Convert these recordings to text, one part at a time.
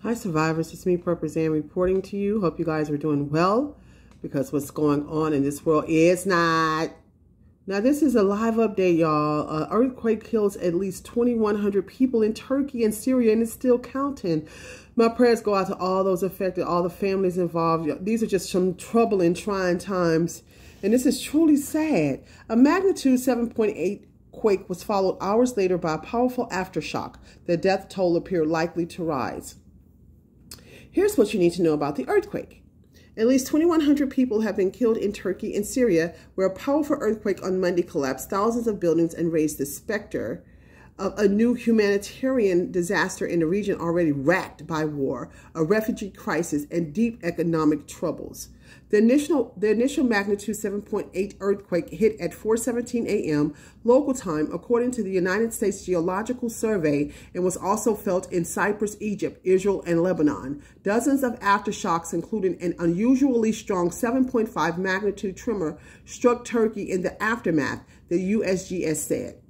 Hi survivors, it's me, Purpose Ann, reporting to you. Hope you guys are doing well, because what's going on in this world is not. Now this is a live update, y'all. Earthquake kills at least 2,100 people in Turkey and Syria, and it's still counting. My prayers go out to all those affected, all the families involved. These are just some troubling, trying times, and this is truly sad. A magnitude 7.8 quake was followed hours later by a powerful aftershock. The death toll appeared likely to rise. Here's what you need to know about the earthquake. At least 2,100 people have been killed in Turkey and Syria, where a powerful earthquake on Monday collapsed thousands of buildings and raised the specter of a new humanitarian disaster in the region already racked by war, a refugee crisis, and deep economic troubles. The initial magnitude 7.8 earthquake hit at 4:17 a.m. local time, according to the United States Geological Survey, and was also felt in Cyprus, Egypt, Israel, and Lebanon. Dozens of aftershocks, including an unusually strong 7.5 magnitude tremor, struck Turkey in the aftermath, the USGS said.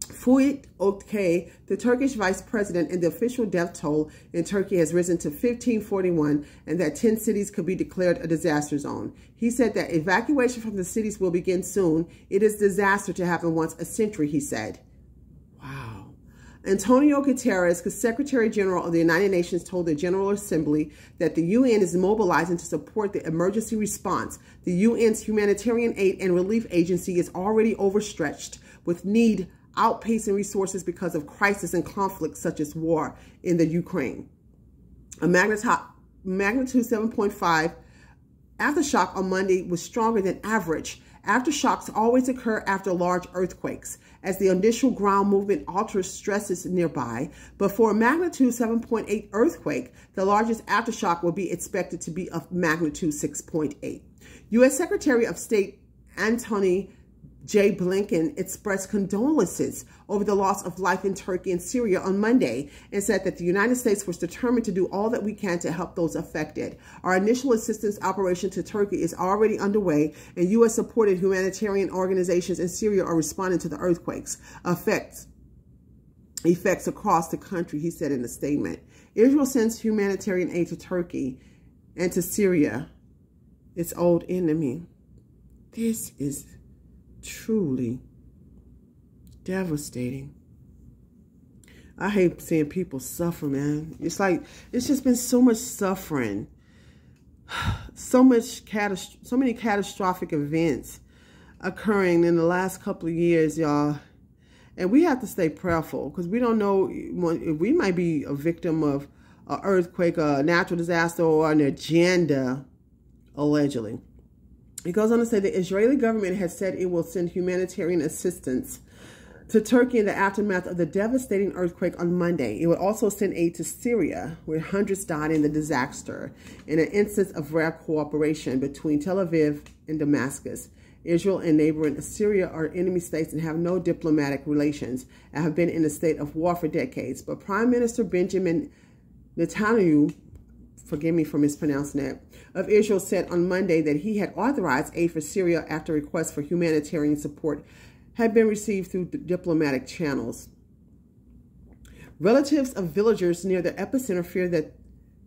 Èarthquake, the Turkish vice president, and the official death toll in Turkey has risen to 1,541, and that 10 cities could be declared a disaster zone. He said that evacuation from the cities will begin soon. It is a disaster to happen once a century, he said. Wow. Antonio Guterres, the Secretary General of the United Nations, told the General Assembly that the UN is mobilizing to support the emergency response. The UN's humanitarian aid and relief agency is already overstretched, with need outpacing resources because of crisis and conflicts such as war in the Ukraine. A magnitude 7.5 aftershock on Monday was stronger than average. Aftershocks always occur after large earthquakes, as the initial ground movement alters stresses nearby. But for a magnitude 7.8 earthquake, the largest aftershock will be expected to be of magnitude 6.8. U.S. Secretary of State Antony J. Blinken expressed condolences over the loss of life in Turkey and Syria on Monday, and said that the United States was determined to do all that we can to help those affected. Our initial assistance operation to Turkey is already underway, and U.S.-supported humanitarian organizations in Syria are responding to the earthquake's effects across the country, he said in a statement. Israel sends humanitarian aid to Turkey and to Syria, its old enemy. This is truly devastating. I hate seeing people suffer, man. It's like, it's just been so much suffering, so many catastrophic events occurring in the last couple of years, y'all. And we have to stay prayerful, because we don't know, we might be a victim of an earthquake, a natural disaster, or an agenda, allegedly. It goes on to say the Israeli government has said it will send humanitarian assistance to Turkey in the aftermath of the devastating earthquake on Monday. It will also send aid to Syria, where hundreds died in the disaster, in an instance of rare cooperation between Tel Aviv and Damascus. Israel and neighboring Syria are enemy states and have no diplomatic relations and have been in a state of war for decades. But Prime Minister Benjamin Netanyahu, forgive me for mispronouncing that, of Israel, said on Monday that he had authorized aid for Syria after requests for humanitarian support had been received through diplomatic channels. Relatives of villagers near the epicenter fear that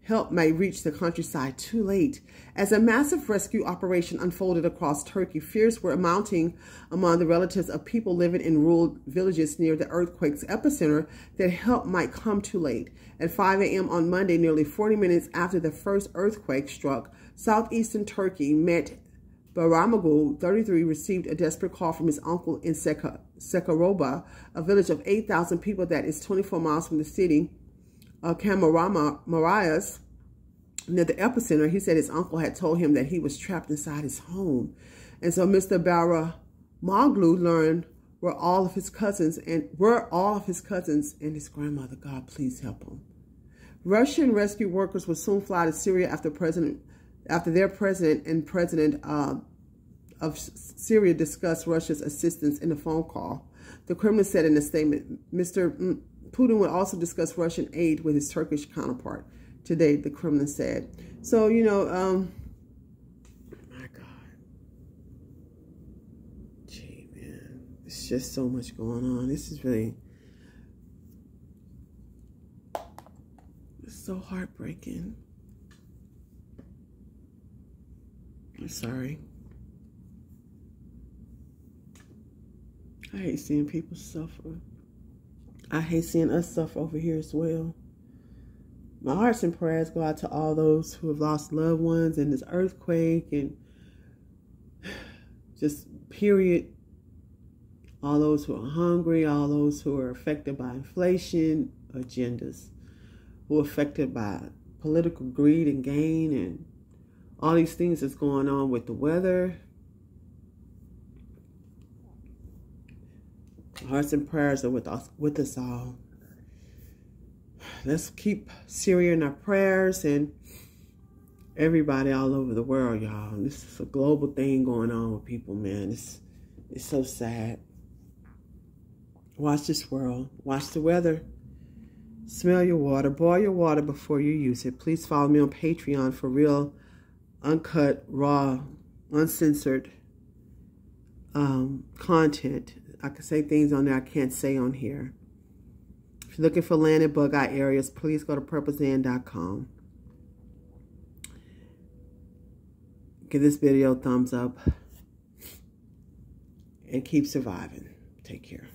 help may reach the countryside too late. As a massive rescue operation unfolded across Turkey, fears were mounting among the relatives of people living in rural villages near the earthquake's epicenter that help might come too late. At 5 a.m. on Monday, nearly 40 minutes after the first earthquake struck, southeastern Turkey, Met Baramagul, 33, received a desperate call from his uncle in Sekaroba, a village of 8,000 people that is 24 miles from the city of Kahramanmaraş, near the epicenter. He said his uncle had told him that he was trapped inside his home. And so Mr. Baramaglu learned were all of his cousins and his grandmother. God, please help him. Russian rescue workers will soon fly to Syria after their president of Syria discussed Russia's assistance in a phone call. The Kremlin said in a statement, Mr. Putin will also discuss Russian aid with his Turkish counterpart today, the Kremlin said. So, you know, my God. Gee, man. There's just so much going on. This is really So heartbreaking. I'm sorry. I hate seeing people suffer. I hate seeing us suffer over here as well. My hearts and prayers go out to all those who have lost loved ones in this earthquake and just period. All those who are hungry, all those who are affected by inflation agendas, who are affected by political greed and gain and all these things that's going on with the weather. Hearts and prayers are with us all. Let's keep Syria in our prayers and everybody all over the world, y'all. This is a global thing going on with people, man. It's so sad. Watch this world. Watch the weather. Smell your water. Boil your water before you use it. Please follow me on Patreon for real, uncut, raw, uncensored content. I can say things on there I can't say on here. If you're looking for land and bug eye areas, please go to purplesan.com. Give this video a thumbs up and keep surviving. Take care.